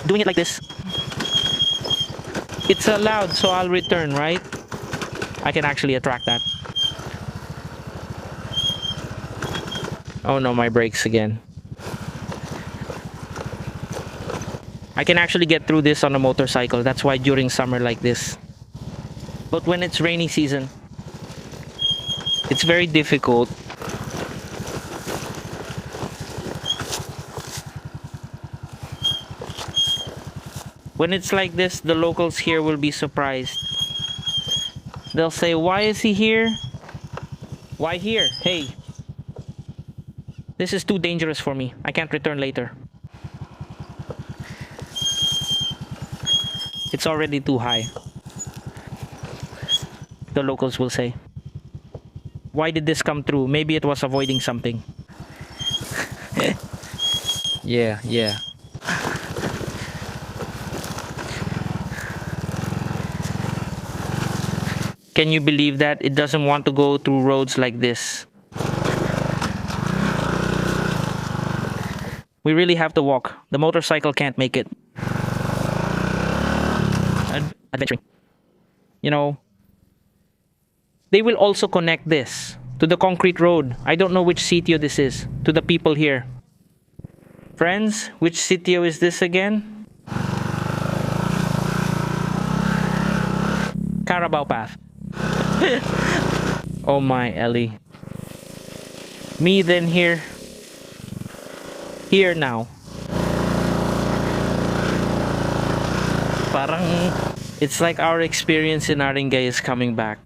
Doing it like this. It's allowed, so I'll return, right? I can actually attract that. Oh no, my brakes again. I can actually get through this on a motorcycle. That's why during summer like this. But when it's rainy season, it's very difficult. When it's like this, the locals here will be surprised. They'll say, why is he here? Why here? Hey, this is too dangerous for me. I can't return later. It's already too high. The locals will say. Why did this come through? Maybe it was avoiding something. Yeah. Can you believe that? It doesn't want to go through roads like this. We really have to walk. The motorcycle can't make it. Adventuring. You know, they will also connect this to the concrete road. I don't know which sitio this is. To the people here. Friends, which sitio is this again? Carabao Path. Oh my, Ellie. Me then here. Here now. Parang it's like our experience in Barangay is coming back.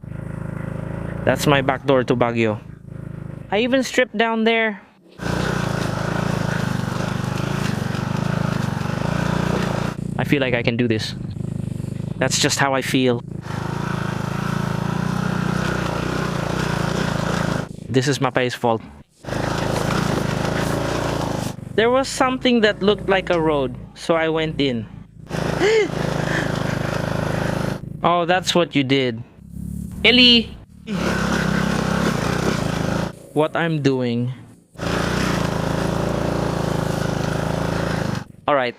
That's my back door to Baguio. I even stripped down there. I feel like I can do this. That's just how I feel. This is Mapai's fault. There was something that looked like a road, so I went in. Oh, that's what you did. Ellie! What I'm doing. Alright.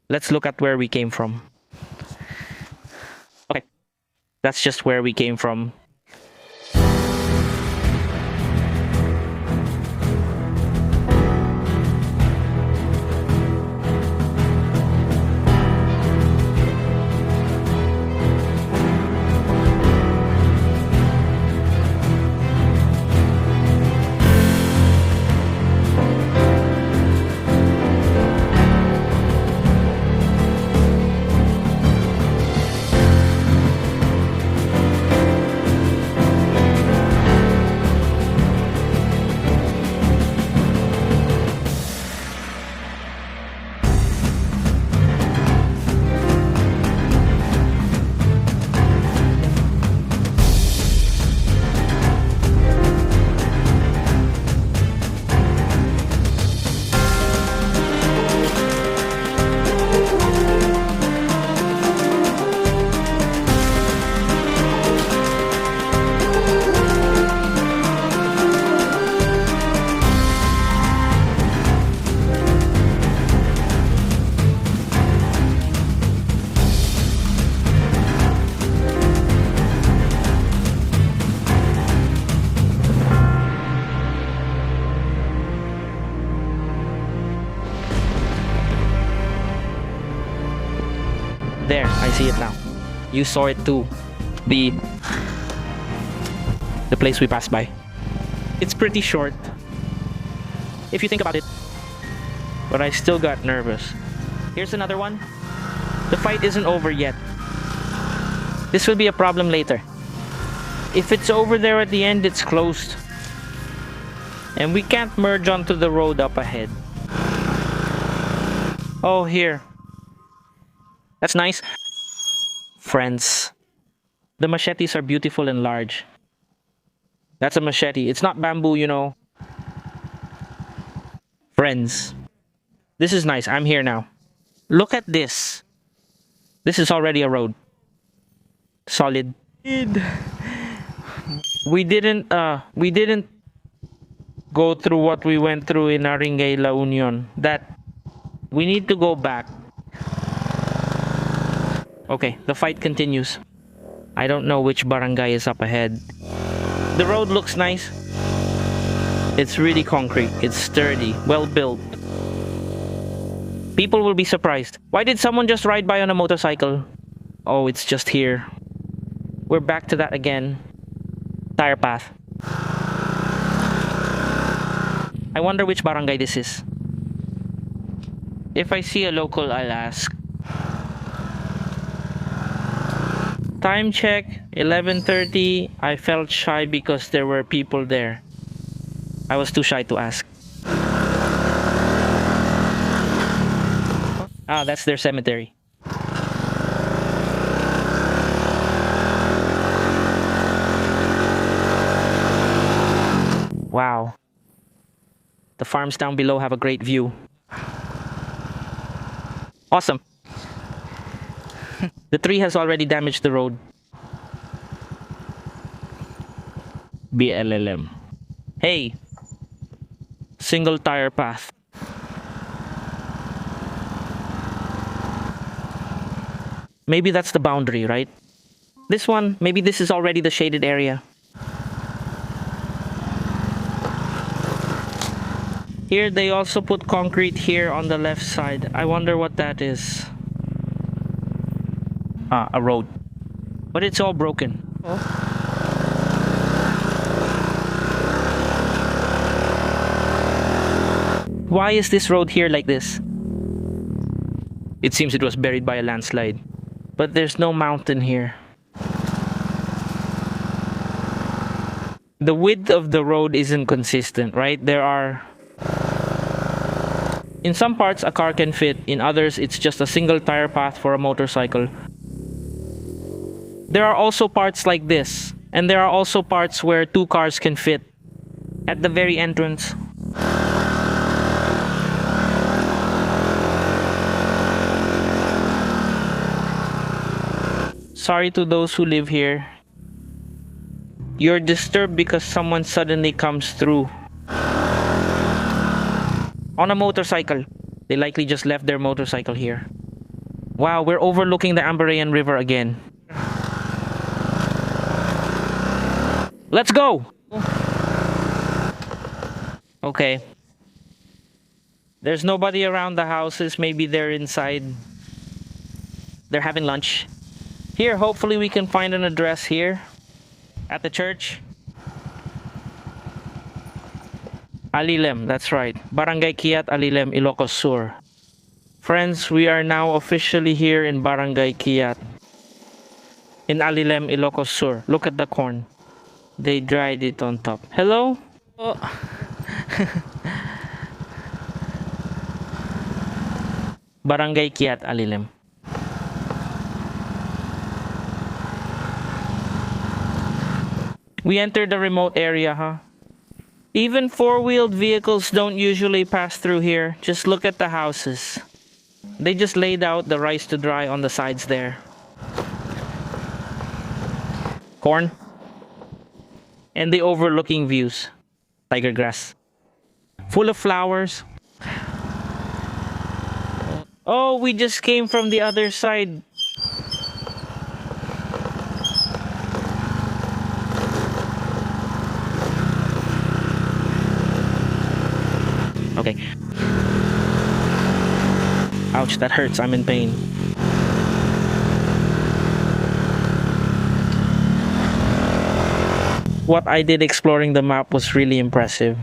Let's look at where we came from. Okay. That's just where we came from. There, I see it now. You saw it too. The place we passed by. It's pretty short, if you think about it. But I still got nervous. Here's another one. The fight isn't over yet. This will be a problem later. If it's over there at the end, it's closed. And we can't merge onto the road up ahead. Oh, here. That's nice. Friends. The machetes are beautiful and large. That's a machete. It's not bamboo, you know. Friends. This is nice. I'm here now. Look at this. This is already a road. Solid. We didn't go through what we went through in Barangay La Union. That we need to go back. Okay, the fight continues. I don't know which barangay is up ahead. The road looks nice. It's really concrete. It's sturdy, well built. People will be surprised. Why did someone just ride by on a motorcycle? Oh, it's just here. We're back to that again. Tire path. I wonder which barangay this is. If I see a local, I'll ask. Time check, 11:30. I felt shy because there were people there. I was too shy to ask. Ah, that's their cemetery. Wow. The farms down below have a great view. Awesome. The tree has already damaged the road. BLLM. Hey. Single tire path. Maybe that's the boundary, right? This one, maybe this is already the shaded area. Here they also put concrete here on the left side. I wonder what that is. Ah, a road. But it's all broken. Oh. Why is this road here like this? It seems it was buried by a landslide. But there's no mountain here. The width of the road isn't consistent, right? In some parts a car can fit, in others it's just a single tire path for a motorcycle. There are also parts like this, and there are also parts where 2 cars can fit at the very entrance. Sorry to those who live here. You're disturbed because someone suddenly comes through on a motorcycle. They likely just left their motorcycle here. Wow, we're overlooking the Amburayan River again. Let's go! Okay. There's nobody around the houses. Maybe they're inside. They're having lunch. Here, hopefully we can find an address here at the church. Alilem, that's right. Barangay Kiat, Alilem, Ilocos Sur. Friends, we are now officially here in Barangay Kiat, in Alilem, Ilocos Sur. Look at the corn. They dried it on top. Hello? Oh. Barangay Kiat, Alilem. We entered a remote area, huh? Even 4-wheeled vehicles don't usually pass through here. Just look at the houses. They just laid out the rice to dry on the sides there. Corn. And the overlooking views. Tiger grass. Full of flowers. Oh, we just came from the other side. Okay. Ouch, that hurts. I'm in pain. What I did exploring the map was really impressive.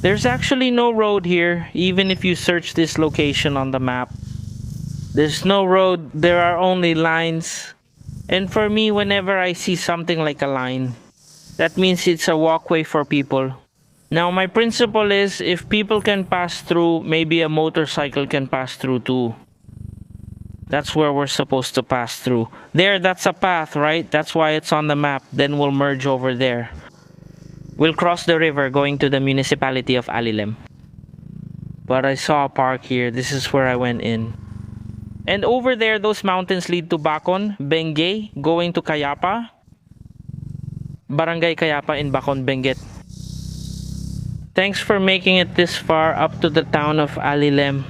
There's actually no road here, even if you search this location on the map. There's no road, there are only lines. And for me, whenever I see something like a line, that means it's a walkway for people. Now, my principle is, if people can pass through, maybe a motorcycle can pass through too. That's where we're supposed to pass through. There, that's a path, right? That's why it's on the map. Then we'll merge over there. We'll cross the river going to the municipality of Alilem. But I saw a park here. This is where I went in. And over there, those mountains lead to Bacon, Bangay, going to Cayapa. Barangay Kayapa in Bacon, Benguet. Thanks for making it this far up to the town of Alilem.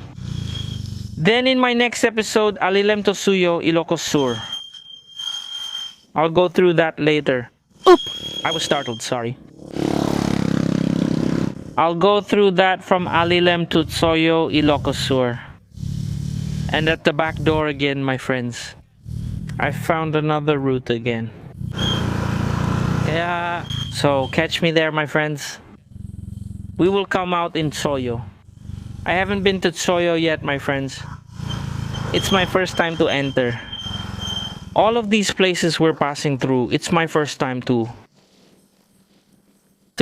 Then in my next episode, Alilem to Soyo, Ilocos Sur. I'll go through that later. Oop! I was startled, sorry. I'll go through that from Alilem to Soyo, Ilocos Sur. And at the back door again, my friends. I found another route again. Yeah, so catch me there, my friends. We will come out in Soyo. I haven't been to Soyo yet, my friends. It's my first time to enter. All of these places we're passing through, it's my first time to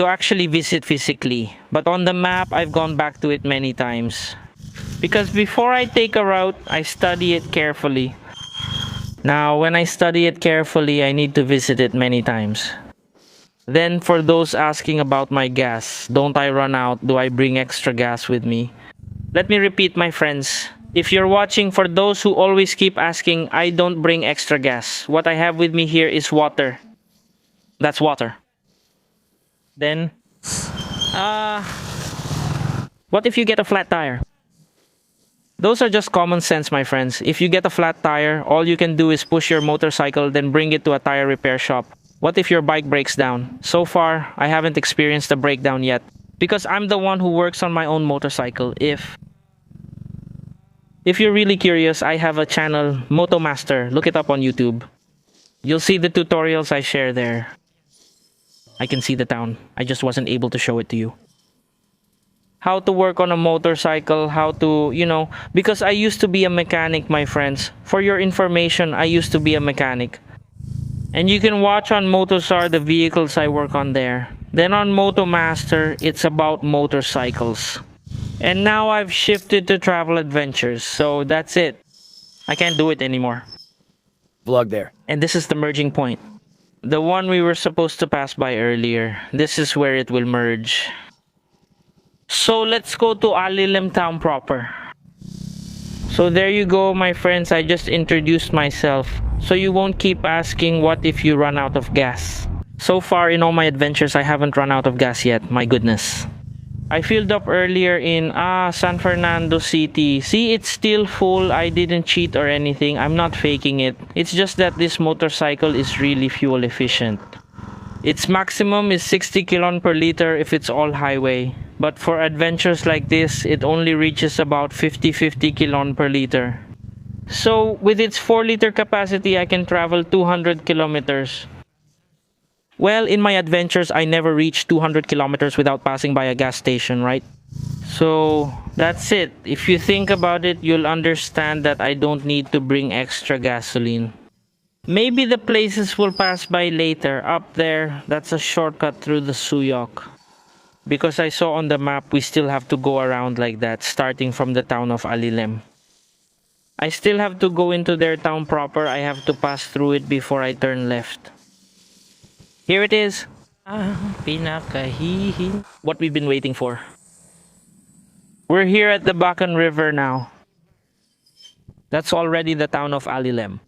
actually visit physically. But on the map, I've gone back to it many times. Because before I take a route, I study it carefully. Now, when I study it carefully, I need to visit it many times. Then, for those asking about my gas, don't I run out? Do I bring extra gas with me? Let me repeat, my friends. If you're watching, for those who always keep asking, I don't bring extra gas. What I have with me here is water. That's water. Then, what if you get a flat tire? Those are just common sense, my friends. If you get a flat tire, all you can do is push your motorcycle, then bring it to a tire repair shop. What if your bike breaks down? So far, I haven't experienced a breakdown yet. Because I'm the one who works on my own motorcycle. If you're really curious, I have a channel, Motomaster. Look it up on YouTube. You'll see the tutorials I share there. I can see the town. I just wasn't able to show it to you. How to work on a motorcycle, how to, because I used to be a mechanic, my friends. For your information, I used to be a mechanic. And you can watch on Motosar the vehicles I work on there. Then on Motomaster, it's about motorcycles. And now I've shifted to travel adventures, so that's it. I can't do it anymore. Vlog there. And this is the merging point. The one we were supposed to pass by earlier. This is where it will merge. So let's go to Alilem town proper. So there you go, my friends. I just introduced myself. So you won't keep asking what if you run out of gas. So far in all my adventures, I haven't run out of gas yet. My goodness. I filled up earlier in San Fernando City. See, it's still full. I didn't cheat or anything. I'm not faking it. It's just that this motorcycle is really fuel efficient. Its maximum is 60 kilon per liter if it's all highway. But for adventures like this, it only reaches about 50 kilon per liter. So with its 4-liter capacity, I can travel 200 kilometers. Well, in my adventures, I never reached 200 kilometers without passing by a gas station, right? So that's it. If you think about it, you'll understand that I don't need to bring extra gasoline. Maybe the places we'll pass by later. Up there, that's a shortcut through the Suyok. Because I saw on the map, we still have to go around like that, starting from the town of Alilem. I still have to go into their town proper. I have to pass through it before I turn left. Here it is. What we've been waiting for. We're here at the Bacan River now. That's already the town of Alilem.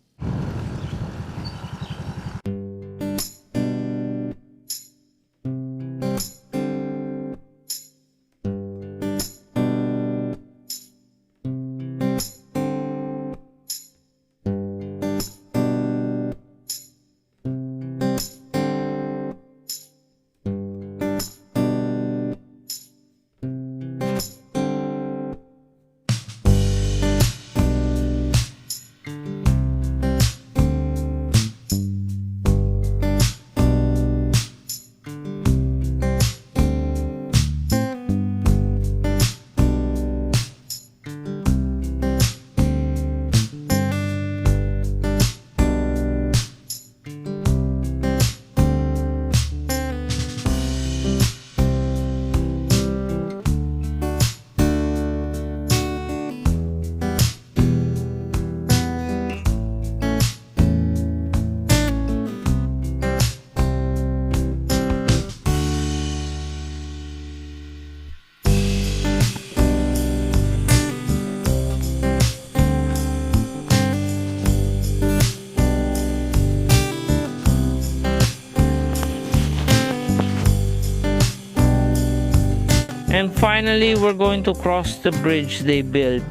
And finally, we're going to cross the bridge they built.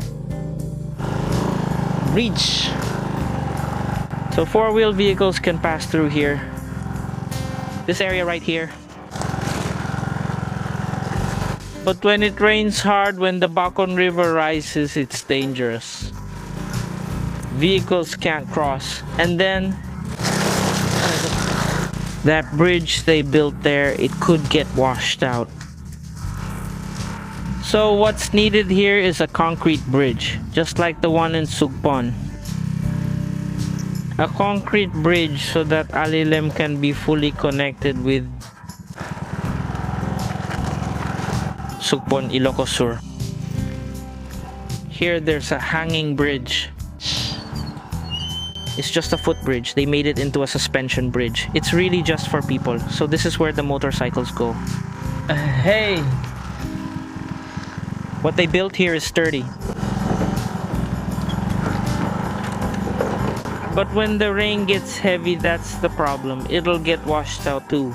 Bridge. So four-wheel vehicles can pass through here. This area right here. But when it rains hard, when the Bacon River rises, it's dangerous. Vehicles can't cross. And then that bridge they built there, it could get washed out. So what's needed here is a concrete bridge, just like the one in Sugpon. A concrete bridge so that Alilem can be fully connected with Sugpon, Ilocos Sur. Here there's a hanging bridge. It's just a footbridge. They made it into a suspension bridge. It's really just for people. So this is where the motorcycles go. Hey! What they built here is sturdy. But when the rain gets heavy, that's the problem. It'll get washed out too.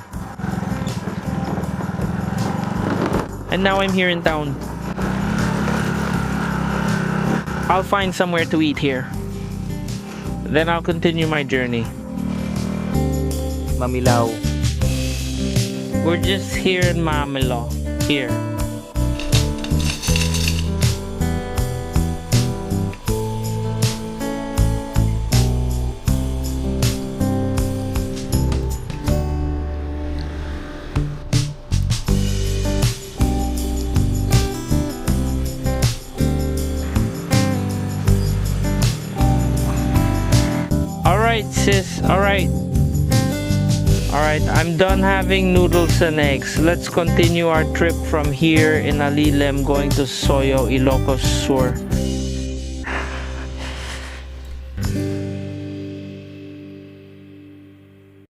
And now I'm here in town. I'll find somewhere to eat here. Then I'll continue my journey. Mamilaw. We're just here in Mamilo. Here. Alright sis, alright, I'm done having noodles and eggs. Let's continue our trip from here in Alilem going to Soyo, Ilocos Sur.